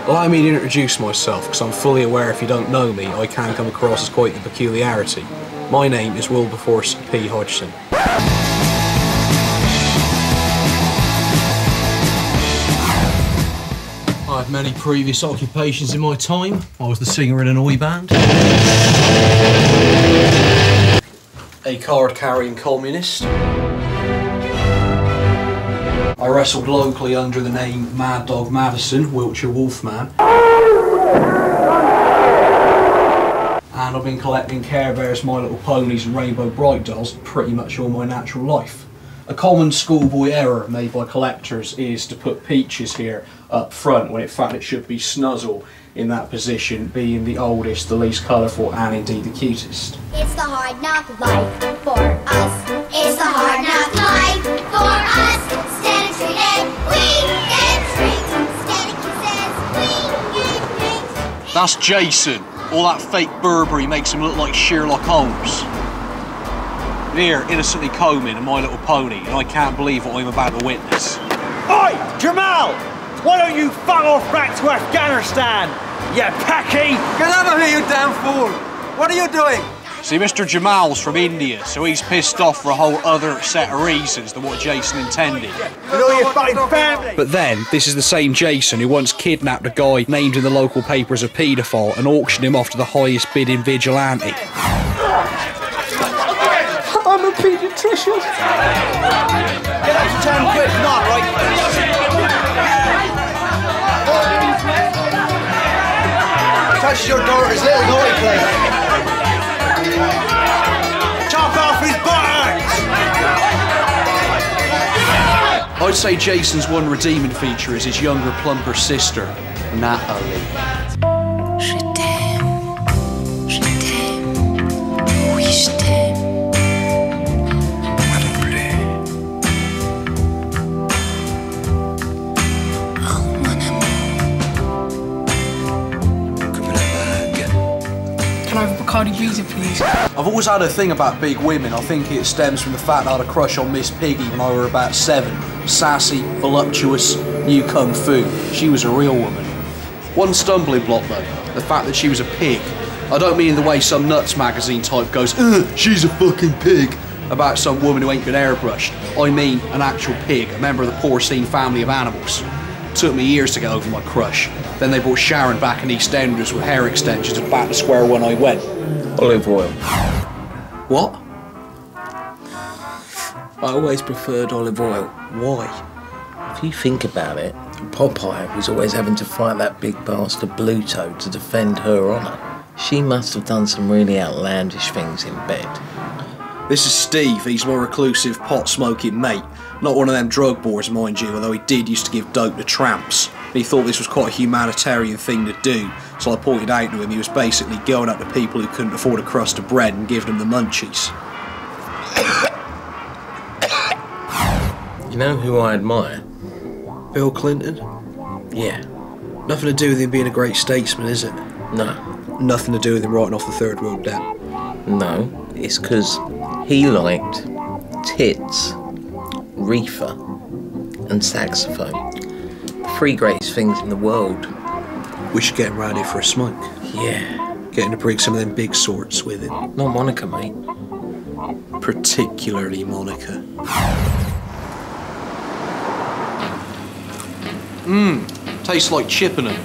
Allow me to introduce myself, because I'm fully aware if you don't know me, I can come across as quite the peculiarity. My name is Wilberforce P. Hodgson. I had many previous occupations in my time. I was the singer in an oi band, a card-carrying communist. I wrestled locally under the name Mad Dog Madison, Wiltshire Wolfman. And I've been collecting Care Bears, My Little Ponies and Rainbow Bright Dolls pretty much all my natural life. A common schoolboy error made by collectors is to put Peaches here up front, when in fact it should be Snuzzle in that position, being the oldest, the least colourful and indeed the cutest. It's the hard knock life for us. It's the hard knock life for us. Stand treated, we get treated. Stand kisses, we get treated. That's Jason. All that fake Burberry makes him look like Sherlock Holmes. Here, innocently combing a My Little Pony, and I can't believe what I'm about to witness. Oi, Jamal! Why don't you fuck off back to Afghanistan, you packy? Get over here, you damn fool! What are you doing? See, Mr. Jamal's from India, so he's pissed off for a whole other set of reasons than what Jason intended. You know your fucking family! But then, this is the same Jason who once kidnapped a guy named in the local paper as a paedophile and auctioned him off to the highest bidding vigilante. I'm a paediatrician. Get up to town quick, not right? Touch your daughter's little naughty place. Chop off his buttocks! I'd say Jason's one redeeming feature is his younger, plumper sister, Natalie. Can I have a Bacardi Breezer, please? I've always had a thing about big women. I think it stems from the fact that I had a crush on Miss Piggy when I were about 7. Sassy, voluptuous, knew kung fu. She was a real woman. One stumbling block though, the fact that she was a pig. I don't mean in the way some Nuts magazine type goes, she's a fucking pig, about some woman who ain't been airbrushed. I mean an actual pig, a member of the porcine family of animals. It took me years to get over my crush. Then they brought Sharon back in EastEnders with hair extensions, and back to square one I went. Olive oil. What? I always preferred olive oil. Why? If you think about it, Popeye was always having to fight that big bastard Bluto to defend her honour. She must have done some really outlandish things in bed. This is Steve, he's my reclusive, pot-smoking mate. Not one of them drug boars, mind you, although he did used to give dope to tramps. He thought this was quite a humanitarian thing to do, so I pointed out to him he was basically going up to people who couldn't afford a crust of bread and giving them the munchies. You know who I admire? Bill Clinton? Yeah. Nothing to do with him being a great statesman, is it? No. Nothing to do with him writing off the third world debt? No. It's because he liked tits, reefer, and saxophone. The 3 greatest things in the world. We should get him round here for a smoke. Yeah. Get him to bring some of them big sorts with him. Not Monica, mate. Particularly Monica. Tastes like Chippenham.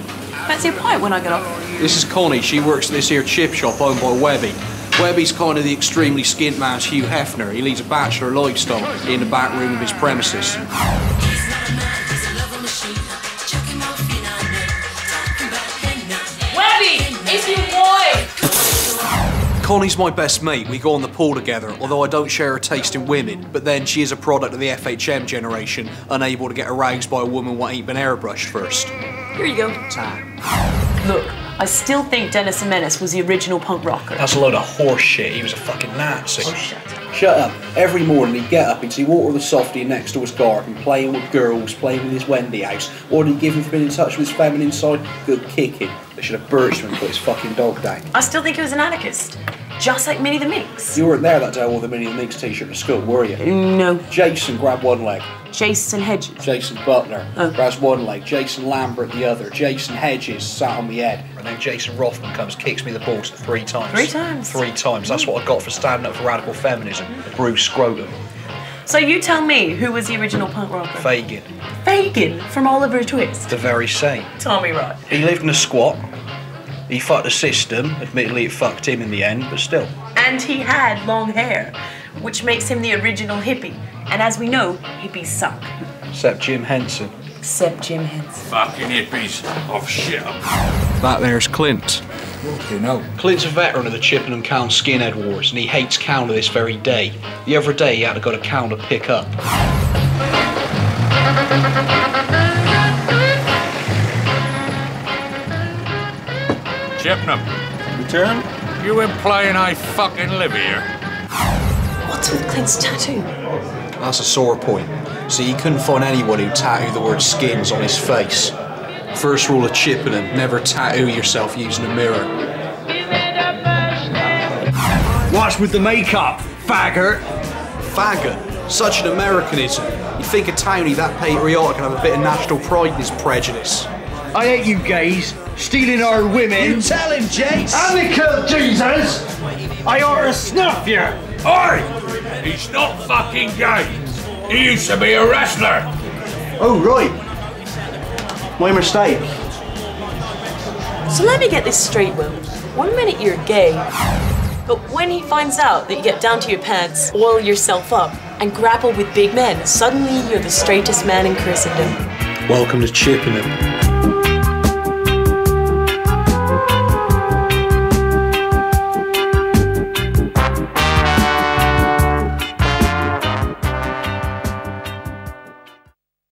Fancy a pint when I get off? This is Connie, she works at this here chip shop owned by Webby. Webby's kind of the extremely skint man's Hugh Hefner. He leads a bachelor lifestyle in the back room of his premises. Webby, it's your boy! Connie's my best mate. We go on the pool together, although I don't share her taste in women. But then she is a product of the FHM generation, unable to get aroused by a woman what ain't been airbrushed first. Here you go. Look, I still think Dennis the Menace was the original punk rocker. That's a load of horse shit. He was a fucking Nazi. Oh, shut up. Shut up. Every morning he'd get up, he'd see Walter the Softie next to his garden, playing with girls, playing with his Wendy house. What did he give him for being in touch with his feminine side? Good kicking. They should have birched him and put his fucking dog down. I still think he was an anarchist. just like Minnie the Minx. You weren't there that day I wore the Minnie the Minx t-shirt to school, were you? No. Jason grabbed one leg. Jason Hedges. Jason Butler Oh. grabs one leg. Jason Lambert the other. Jason Hedges sat on my head. And then Jason Rothman comes, kicks me the balls 3 times. 3 times? 3 times. That's what I got for standing up for radical feminism. A bruised scrotum. So you tell me, who was the original punk rocker? Fagin. Fagin from Oliver Twist. The very same. Tommy Rod. He lived in a squat. He fucked the system. Admittedly, it fucked him in the end, but still. And he had long hair, which makes him the original hippie. And as we know, hippies suck. Except Jim Henson. Except Jim Henson. Fucking hippies of shit. That there's Clint. What do you know? Clint's a veteran of the Chippenham Cound skinhead wars, and he hates Cound to this very day. The other day, he had to go to Cound to pick up. Chippenham, Return? you implying I fucking live here? What's with Clint's tattoo? That's a sore point. See, he couldn't find anyone who tattooed the word skins on his face. First rule of Chippenham, never tattoo yourself using a mirror. What's with the makeup, faggot? Faggot. Such an Americanism. You think a townie that patriotic can have a bit of national pride in his prejudice. I hate you gays, stealing our women. Tell him, Jace! And they killed Jesus! I ought to snuff you! Oi! He's not fucking gay. He used to be a wrestler. Oh, right. My mistake. So let me get this straight, Will. 1 minute you're gay, but when he finds out that you get down to your pants, oil yourself up, and grapple with big men, suddenly you're the straightest man in Christendom. Welcome to Chippenham.